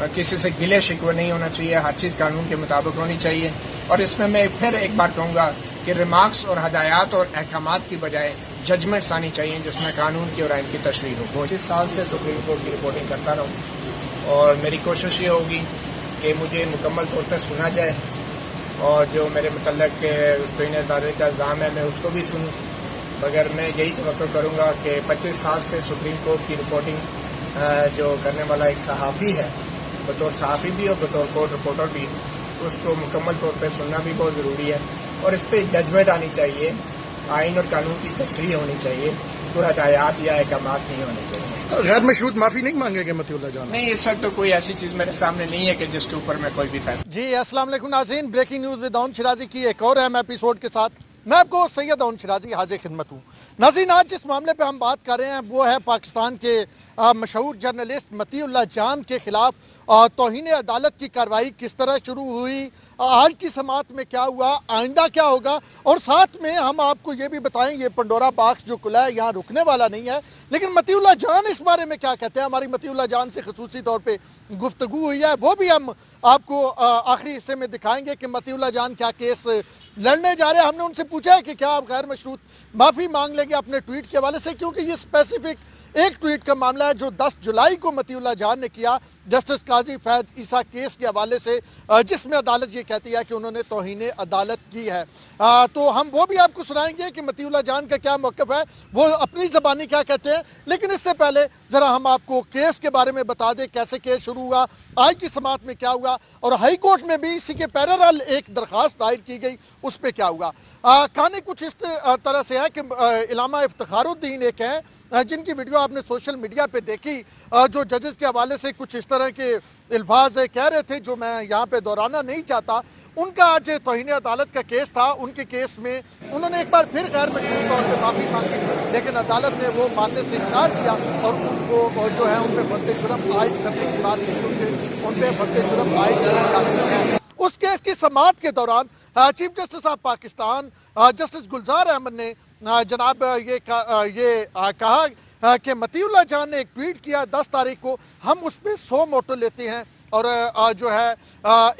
किसी से गिले शिकवे नहीं होना चाहिए, हर चीज़ कानून के मुताबिक होनी चाहिए। और इसमें मैं फिर एक बार कहूँगा कि रिमार्क्स और हदायत और अहकामात की बजाय जजमेंट्स आनी चाहिए जिसमें कानून की और आइन की तशरीह हो। 25 साल से सुप्रीम कोर्ट की रिपोर्टिंग करता रहूँ और मेरी कोशिश ये होगी कि मुझे मुकम्मल तौर पर सुना जाए और जो मेरे मतलब तौहीन अदालत का इल्ज़ाम है मैं उसको भी सुनूँ। मगर मैं यही तवक्को करूँगा कि 25 साल से सुप्रीम कोर्ट की रिपोर्टिंग जो करने वाला एक सहाफ़ी है, बतौर सहाफ़ी भी और बतौर कोर्ट रिपोर्टर भी, उसको मुकम्मल तौर पर सुनना भी बहुत ज़रूरी है। और इस पर जजमेंट आनी चाहिए, आइन और कानून की तशरीह होनी चाहिए, कोई हदायत या अहकामात नहीं होने चाहिए। तो गैर मशरूत माफ़ी नहीं मांगेंगे मतीउल्लाह जान? नहीं, इस वक्त तो कोई ऐसी चीज़ मेरे सामने नहीं है कि जिसके ऊपर मैं कोई भी फैसला। जी अस्सलाम वालेकुम नाज़रीन, breaking news with Dawood Shirazi की एक और अहम एपिसोड के साथ मैं आपको सैयद दाऊद शिराजी हाजिर खिदमत हूँ। नाज़रीन, आज जिस मामले पे हम बात कर रहे हैं वो है पाकिस्तान के मशहूर जर्नलिस्ट मतीउल्लाह जान के खिलाफ तौहीन अदालत की कार्रवाई किस तरह शुरू हुई, आज की समाअत में क्या हुआ, आइंदा क्या होगा, और साथ में हम आपको ये भी बताएं ये पंडोरा बॉक्स जो खुला है यहाँ रुकने वाला नहीं है। लेकिन मतीउल्लाह जान इस बारे में क्या कहते हैं, हमारी मतीउल्लाह जान से खसूसी तौर पे गुफ्तगू हुई है, वो भी हम आपको आखिरी हिस्से में दिखाएंगे कि मतीउल्लाह जान क्या केस लड़ने जा रहे हैं। हमने उनसे पूछा है कि क्या आप गैर मशरूत माफ़ी मांग लेंगे अपने ट्वीट के हवाले से, क्योंकि ये स्पेसिफिक एक ट्वीट का मामला है जो 10 जुलाई को मतीउल्लाह जान ने किया जस्टिस काजी फैज ईसा केस के हवाले से, जिसमें अदालत ये कहती है कि उन्होंने तौहीन अदालत की है। तो हम वो भी आपको सुनाएंगे कि मतीउल्लाह जान का क्या मौक़िफ़ है, वो अपनी ज़बानी क्या कहते हैं। लेकिन इससे पहले ज़रा हम आपको केस के बारे में बता दें, कैसे केस शुरू हुआ, आज की समाअत में क्या हुआ, और हाई कोर्ट में भी इसी के पैरेलल एक दरख्वास्त दायर की गई, उस पर क्या हुआ। कहानी कुछ इस तरह से है कि इलामा इफ्तिखारुद्दीन एक हैं जिनकी वीडियो आपने सोशल मीडिया पे देखी, जो जजेस के हवाले से कुछ इस तरह के अल्फाज कह रहे थे जो मैं यहाँ पे दोहराना नहीं चाहता। उनका आज तौहीन अदालत का केस था। उनके केस में उन्होंने एक बार फिर गैर मशरूत तौर पर माफ़ी मांगी, लेकिन अदालत ने वो मानने से इनकार किया और उनको जो है उन पर फर्द जुर्म आयद करने की बात की, क्योंकि उन पर फर्द जुर्म आयद की जाती है। उस केस की समाअत के दौरान chief justice of Pakistan justice Gulzar Ahmed ने जनाब ये कहा कि मतीउल्लाह जान ने एक ट्वीट किया 10 तारीख को, हम उस पर 100 मोटो लेते हैं, और जो है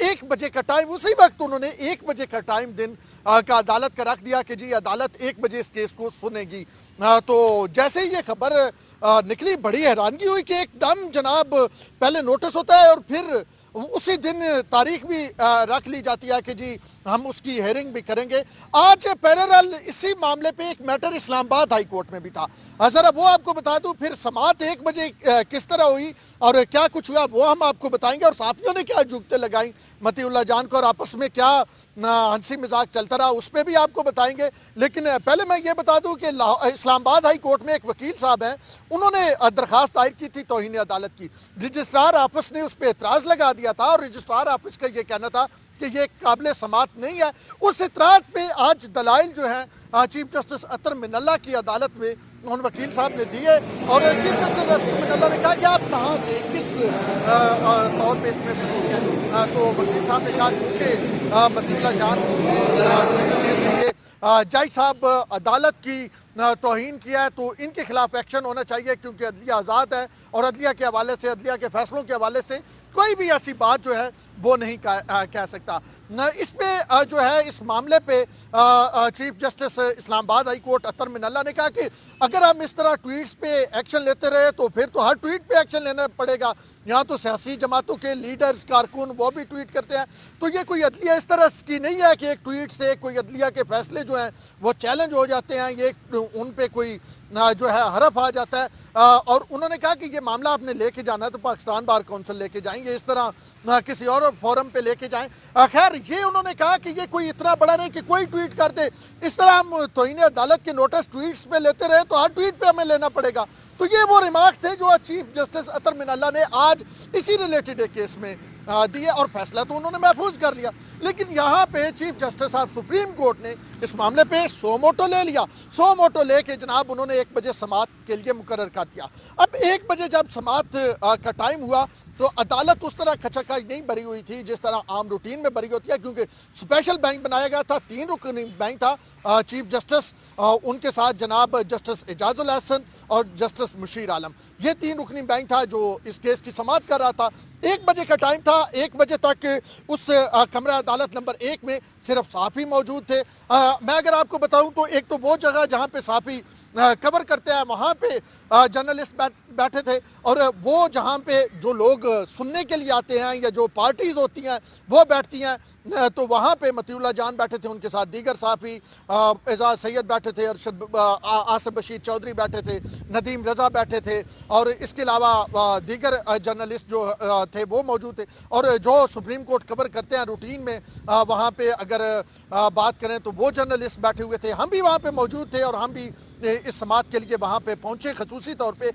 1 बजे का टाइम, उसी वक्त उन्होंने 1 बजे का टाइम दिन का अदालत का रख दिया कि जी अदालत 1 बजे इस केस को सुनेगी। तो जैसे ही ये खबर निकली, बड़ी हैरानगी हुई कि एकदम जनाब पहले नोटिस होता है और फिर उसी दिन तारीख भी रख ली जाती है कि जी हम उसकी हेयरिंग भी करेंगे। आज पैरेलल इसी मामले पे एक मैटर इस्लामाबाद हाई कोर्ट में भी था, ज़रा वो आपको बता दूं। फिर समाअत 1 बजे किस तरह हुई और क्या कुछ हुआ वो हम आपको बताएंगे, और साथियों ने क्या जुगतें लगाई मतीउल्लाह जान को और आपस में क्या हंसी मजाक चलता रहा उस पर भी आपको बताएंगे। लेकिन पहले मैं ये बता दूं कि इस्लामाबाद हाई कोर्ट में एक वकील साहब हैं, उन्होंने दरख्वास्त दायर की थी तौहीन अदालत की। रजिस्ट्रार ऑफिस ने उस पर एतराज़ लगा दिया था और रजिस्ट्रार ऑफिस का ये कहना था कि ये काबिल समाअत नहीं है। उस एतराज़ पे आज दलाइल जो है चीफ जस्टिस अतर मिनल्ला की अदालत में उन वकील साहब ने दिए, और चीफ जस्टिस अतर मिनल्ला ने कहा कि आप कहाँ से किस तौर पे इसमें बनी हैं। तो वकील साहब ने कहा कि मतीउल्लाह जान ने जज साहब अदालत की तौहीन किया है तो इनके खिलाफ एक्शन होना चाहिए, क्योंकि अदलिया आज़ाद है और अदलिया के हवाले से, अदलिया के फैसलों के हवाले से कोई भी ऐसी बात जो है वो नहीं कह सकता। इस पे जो है इस मामले पे chief justice Islamabad high court Athar Minallah ने कहा कि अगर हम इस तरह ट्वीट्स पे एक्शन लेते रहे तो फिर तो हर ट्वीट पे एक्शन लेना पड़ेगा। यहाँ तो सियासी जमातों के लीडर्स कारकुन वो भी ट्वीट करते हैं, तो ये कोई अदलिया इस तरह की नहीं है कि एक ट्वीट से कोई अदलिया के फैसले जो हैं वो चैलेंज हो जाते हैं, ये उन पे कोई जो है हरफ आ जाता है। और उन्होंने कहा कि ये मामला आपने लेके जाना है तो पाकिस्तान बार कौंसिल लेके जाएंगे, इस तरह किसी और फोरम पे लेके जाएं। खैर ये उन्होंने कहा कि ये कोई इतना बड़ा नहीं कि कोई ट्वीट कर दे, इस तरह हम तौहीन अदालत के नोटिस ट्वीट्स पे लेते रहे तो हर ट्वीट पे हमें लेना पड़ेगा। तो ये वो रिमार्क थे जो चीफ जस्टिस अतर मिनल्ला ने आज इसी रिलेटेड एक केस में दिए, और फैसला तो उन्होंने महफूज कर लिया। लेकिन यहाँ पे chief justice of supreme court ने इस मामले पे 100 मोटो ले लिया। 100 मोटो लेके जनाब उन्होंने 1 बजे समाअत के लिए मुकर्रर कर दिया। अब 1 बजे जब समाअत का टाइम हुआ तो अदालत उस तरह खचाखच नहीं भरी हुई थी जिस तरह आम रूटीन में भरी होती है, क्योंकि स्पेशल बेंच बनाया गया था, 3 रुकनी बेंच था। चीफ जस्टिस उनके साथ जनाब जस्टिस एजाजुल हसन और जस्टिस मुशीर आलम, ये 3 रुकनी बेंच था जो इस केस की समाअत कर रहा था। 1 बजे का टाइम था, 1 बजे तक उस कमरा अदालत नंबर 1 में सिर्फ सहाफ़ी मौजूद थे। मैं अगर आपको बताऊं तो एक तो वो जगह जहां पे सहाफ़ी कवर करते हैं वहां पे जर्नलिस्ट बैठे थे, और वो जहां पे जो लोग सुनने के लिए आते हैं या जो पार्टीज होती हैं वो बैठती हैं, तो वहाँ पे मतीउल्लाह जान बैठे थे, उनके साथ दीगर सहाफ़ी एजाज सैयद बैठे थे, आसिफ बशीर चौधरी बैठे थे, नदीम रज़ा बैठे थे, और इसके अलावा दीगर जर्नलिस्ट जो थे वो मौजूद थे। और जो सुप्रीम कोर्ट कवर करते हैं रूटीन में, वहाँ पे अगर बात करें तो वो जर्नलिस्ट बैठे हुए थे, हम भी वहाँ पे मौजूद थे और हम भी इस समात के लिए वहाँ पे पहुँचे खसूसी तौर पे।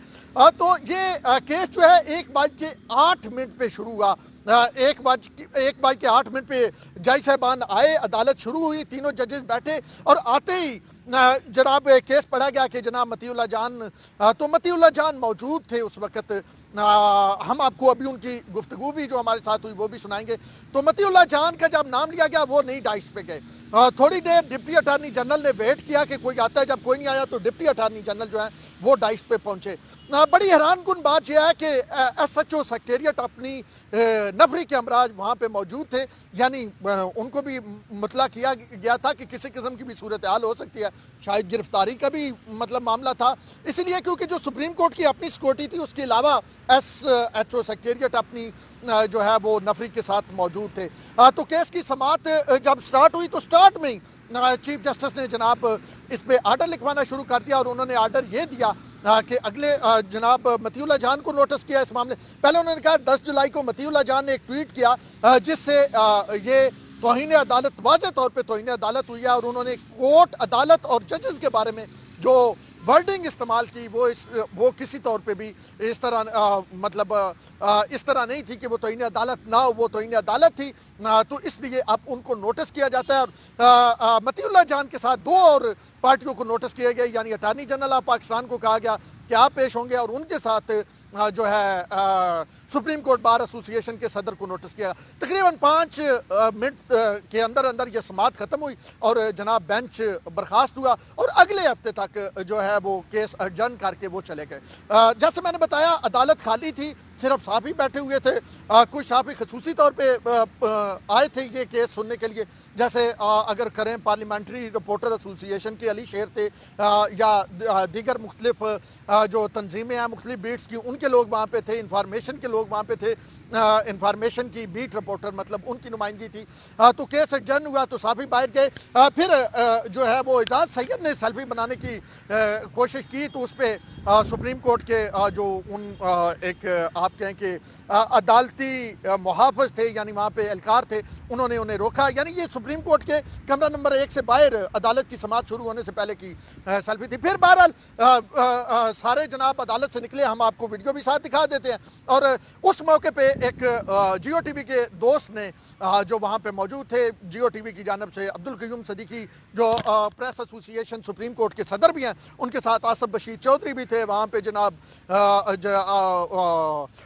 तो ये केस जो है 1:08 पे शुरू हुआ। 1:08 पे जज साहबान आए, अदालत शुरू हुई, तीनों जजेस बैठे, और आते ही जनाब केस पढ़ा गया कि जनाब मतीउल्लाह जान, तो मतीउल्लाह जान मौजूद थे उस वक़्त। हम आपको अभी उनकी गुफ्तगू भी जो हमारे साथ हुई वो भी सुनाएंगे। तो मतीउल्लाह जान का जब नाम लिया गया वो नहीं डाइस पे गए। थोड़ी देर डिप्टी अटार्नी जनरल ने वेट किया कि कोई आता है, जब कोई नहीं आया तो डिप्टी अटार्नी जनरल जो है वो डाइस पे पहुंचे। बड़ी हैरानकुन बात यह है कि SHO सेक्रेटेरिएट अपनी नफरी के अमराज वहाँ पे मौजूद थे, यानी उनको भी मुतला किया गया था कि किसी किस्म की भी सूरत हाल हो सकती है, शायद गिरफ्तारी का भी मतलब मामला था, इसलिए क्योंकि जो सुप्रीम कोर्ट की अपनी सिक्योरिटी थी उसके अलावा SHO सेक्रेटेरिएट अपनी जो है वो नफरी के साथ मौजूद थे। तो केस की समात जब स्टार्ट हुई तो स्टार्ट में ही चीफ जस्टिस ने जनाब इस पे आर्डर लिखवाना शुरू कर दिया, और उन्होंने आर्डर ये दिया कि अगले जनाब मतीउल्लाह जान को नोटिस किया इस मामले। पहले उन्होंने कहा 10 जुलाई को मतीउल्लाह जान ने एक ट्वीट किया जिससे ये तौहीन अदालत, वाज़ेह तौर पे तौहीन अदालत हुई है, और उन्होंने कोर्ट, अदालत और जजेस के बारे में जो वर्डिंग इस्तेमाल की वो किसी तौर पे भी इस तरह मतलब इस तरह नहीं थी कि वो तौहीन अदालत ना हो, वो तौहीन अदालत थी। तो इसलिए अब उनको नोटिस किया जाता है, और मतीउल्लाह जान के साथ 2 और पार्टियों को नोटिस किए गए, यानी अटार्नी जनरल ऑफ पाकिस्तान को कहा गया कि आप पेश होंगे, और उनके साथ जो है सुप्रीम कोर्ट बार एसोसिएशन के सदर को नोटिस किया। तकरीबन 5 मिनट के अंदर अंदर ये समात ख़त्म हुई और जनाब बेंच बर्खास्त हुआ, और अगले हफ्ते तक जो है वो केस एडजर्न करके वो चले गए। जैसे मैंने बताया अदालत खाली थी, सिर्फ सहाफ़ी बैठे हुए थे। कुछ सहाफ़ी खसूसी तौर पे आए थे ये केस सुनने के लिए, जैसे अगर करें पार्लियामेंट्री रिपोर्टर एसोसिएशन के अली शेर थे, या दीगर मुख्तलिफ जो तंजीमें हैं मुख्तलिफ बीट्स की, उनके लोग वहाँ पे थे, इंफॉर्मेशन के लोग वहाँ पे थे, इंफॉर्मेशन की बीट रिपोर्टर मतलब उनकी नुमाइंदगी थी। तो केस एडजर्न हुआ तो सहाफ़ी बाहर गए। फिर जो है वो एजाज सैयद ने सेल्फी बनाने की कोशिश की, तो उस पर सुप्रीम कोर्ट के जो एक आप कहें कि अदालती मुहाफ़िज़ थे, यानी वहाँ पे एहलकार थे, उन्होंने उन्हें रोका। यानी ये सुप्रीम कोर्ट के कमरा नंबर 1 से बाहर अदालत की समात शुरू होने से पहले की सेल्फी थी। फिर बहरहाल सारे जनाब अदालत से निकले, हम आपको वीडियो भी साथ दिखा देते हैं। और उस मौके पे एक जियो टीवी के दोस्त ने जो वहाँ पे मौजूद थे, जियो टीवी की जानब से अब्दुल क़य्यूम सदीकी जो प्रेस एसोसिएशन सुप्रीम कोर्ट के सदर भी हैं, उनके साथ आसिफ बशीर चौधरी भी थे, वहाँ पे जनाब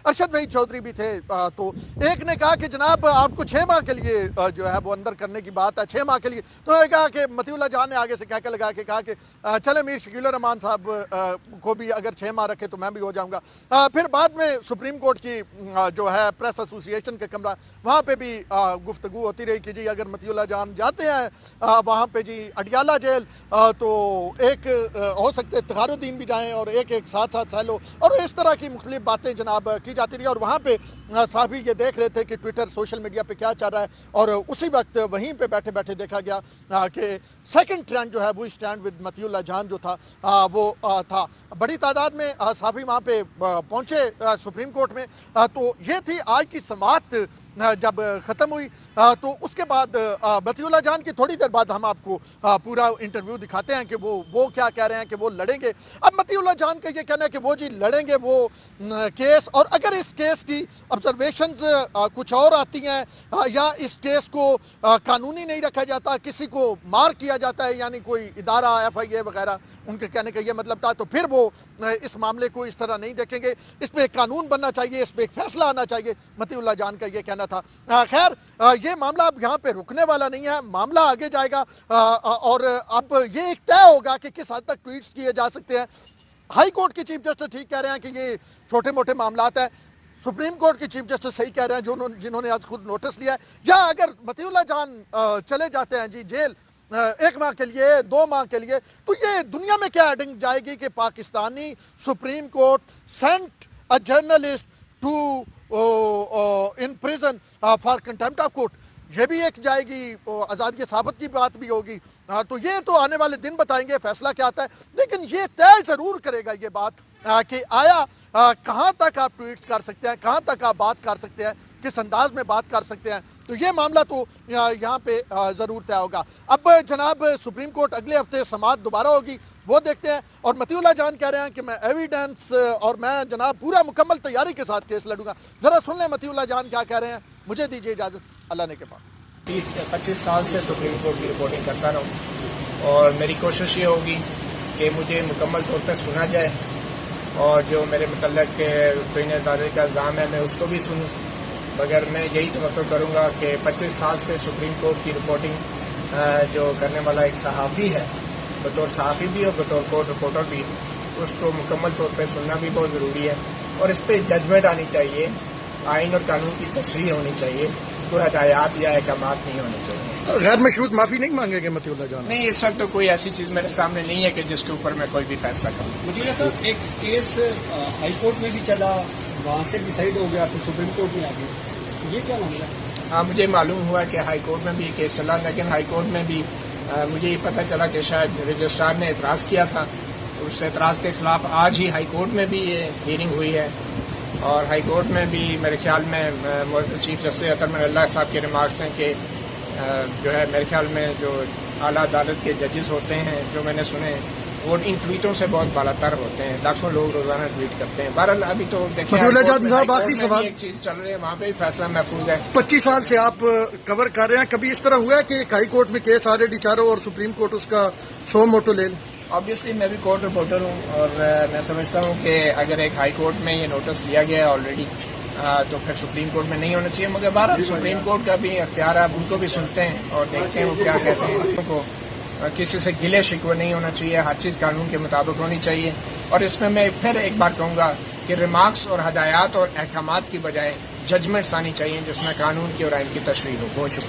अरशद वहीद चौधरी भी थे। तो एक ने कहा कि जनाब आपको 6 माह के लिए जो है वो अंदर करने की बात है, 6 माह के लिए। तो उन्होंने कहा कि मतीउल्लाह जान ने आगे से कह के लगा के कहा कि चले मीर शकील रहमान साहब को भी अगर 6 माह रखे तो मैं भी हो जाऊँगा। फिर बाद में सुप्रीम कोर्ट की जो है प्रेस एसोसिएशन के कमरा, वहाँ पे भी गुफ्तगू होती रही कि जी अगर मतीउल्लाह जान जाते हैं वहाँ पे जी अडियाला जेल, तो एक हो सकते तकारुद्दीन भी जाएँ और एक साथ साथ सैलो, और इस तरह की मुख्तलिफ बातें जनाब की जाती रही। और वहाँ पे सहाफ़ी ये देख रहे थे कि ट्विटर सोशल मीडिया पे क्या चल रहा है, और उसी वक्त वहीं पे बैठे बैठे देखा गया कि सेकंड ट्रेंड जो है वो स्टैंड विद मतीउल्लाह जान जो था वो था। बड़ी तादाद में सहाफ़ी वहाँ पे पहुँचे सुप्रीम कोर्ट में। तो ये थी आज की समात। जब ख़त्म हुई तो उसके बाद मतीउल्लाह जान की थोड़ी देर बाद हम आपको पूरा इंटरव्यू दिखाते हैं कि वो क्या कह रहे हैं कि वो लड़ेंगे। अब मतीउल्लाह जान का ये कहना है कि वो जी लड़ेंगे वो केस, और अगर इस केस की ऑब्जर्वेशंस कुछ और आती हैं या इस केस को कानूनी नहीं रखा जाता, किसी को मार किया जाता है, यानी कोई इदारा FIA वगैरह, उनके कहने का ये मतलब था, तो फिर वो इस मामले को इस तरह नहीं देखेंगे, इस पर एक कानून बनना चाहिए, इस पर एक फैसला आना चाहिए। मतीउल्लाह जान का ये कहना था। खैर ये मामला अब यहाँ पे रुकने वाला नहीं है, मामला आगे जाएगा, और अब ये एक तय होगा कि किस हद तक ट्वीट्स किए जा सकते हैं। हाई कोर्ट के चीफ जस्टिस ठीक कह रहे हैं कि ये छोटे मोटे मामलात हैं, सुप्रीम कोर्ट के चीफ जस्टिस सही कह रहे हैं, जिन्होंने आज खुद नोटिस लिया है। या अगर मतीउल्लाह जान चले जाते हैं जी जेल 1 माह के लिए, 2 माह के लिए, तो ये दुनिया में क्या हेडिंग जाएगी कि Pakistani supreme court sent a journalist to in prison for contempt of court. ये भी एक जाएगी, आज़ादी सहाफ़त की बात भी होगी। तो ये तो आने वाले दिन बताएंगे फैसला क्या आता है, लेकिन ये तय ज़रूर करेगा ये बात कि आया कहाँ तक आप ट्वीट कर सकते हैं, कहाँ तक आप बात कर सकते हैं, किस अंदाज में बात कर सकते हैं। तो ये मामला तो यहाँ पे ज़रूर तय होगा। अब जनाब सुप्रीम कोर्ट अगले हफ्ते समाअत दोबारा होगी, वो देखते हैं। और मतीउल्लाह जान कह रहे हैं कि मैं एविडेंस और मैं जनाब पूरा मुकम्मल तैयारी के साथ केस लड़ूंगा। ज़रा सुन लें मतीउल्लाह जान क्या कह रहे हैं। मुझे दीजिए इजाज़त, अल्लाह ने के बाद। 30-25 साल से सुप्रीम कोर्ट की रिपोर्टिंग करता रहूँ और मेरी कोशिश ये होगी कि मुझे मुकम्मल तौर पर सुना जाए और जो मेरे मतलब तौहीन अदालत का इल्ज़ाम है मैं उसको भी सुनूँ। मगर मैं यही तवक्को करूँगा कि 25 साल से सुप्रीम कोर्ट की रिपोर्टिंग जो करने वाला एक सहाफ़ी है, बतौर सहाफ़ी भी और बतौर कोर्ट रिपोर्टर भी, उसको मुकम्मल तौर पर सुनना भी बहुत ज़रूरी है। और इस पर जजमेंट आनी चाहिए, आइन और कानून की तशरीह होनी चाहिए, कोई हदायत या अहकामात नहीं होने चाहिए। गैर मशरूत माफ़ी नहीं मांगेंगे मतीउल्लाह जान? नहीं, इस वक्त तो कोई ऐसी चीज़ मेरे सामने नहीं है कि जिसके ऊपर मैं कोई भी फैसला करूँ। मतीउल्लाह साहब, एक केस हाई कोर्ट में भी चला, वहाँ से डिसाइड हो गया तो सुप्रीम कोर्ट में आ गया, ये क्या मामला है? हाँ, मुझे मालूम हुआ कि हाई कोर्ट में भी केस चला, लेकिन हाई कोर्ट में भी मुझे ये पता चला कि शायद रजिस्ट्रार ने एतराज़ किया था। उस एतराज़ के खिलाफ आज ही हाई कोर्ट में भी ये हियरिंग हुई है और हाई कोर्ट में भी मेरे ख्याल में मुअज़्ज़ज़ चीफ जस्टिस अतर मिनल्लाह साहब के रिमार्क्स हैं कि जो है मेरे ख्याल में जो आला अदालत के जजेस होते हैं, जो मैंने सुने, वो इन ट्वीटों से बहुत बालातर होते हैं। लाखों लोग रोजाना ट्वीट करते हैं। बहरहाल अभी तो देखिए आखिरी सवाल, एक चीज़ चल रही है, वहाँ पे भी फैसला महफूज है। 25 साल से आप कवर कर रहे हैं, कभी इस तरह हुआ है कि हाई कोर्ट में केस ऑलरेडी चारों और सुप्रीम कोर्ट उसका सो मोटो ले? ऑब्वियसली मैं भी कोर्ट रिपोर्टर हूँ और मैं समझता हूँ कि अगर एक हाई कोर्ट में ये नोटिस लिया गया है ऑलरेडी तो फिर सुप्रीम कोर्ट में नहीं होना चाहिए। मगर बहरहाल सुप्रीम कोर्ट का भी अख्तियार है, उनको भी सुनते हैं और देखते हैं वो क्या कहते हैं। उनको किसी से गिले शिकवे नहीं होना चाहिए, हर चीज़ कानून के मुताबिक होनी चाहिए। और इसमें मैं फिर एक बार कहूँगा कि रिमार्क्स और हदायत और अहकामात की बजाय जजमेंट्स आनी चाहिए जिसमें कानून की और आइन की तशरीह हो। बहुत शुक्रिया।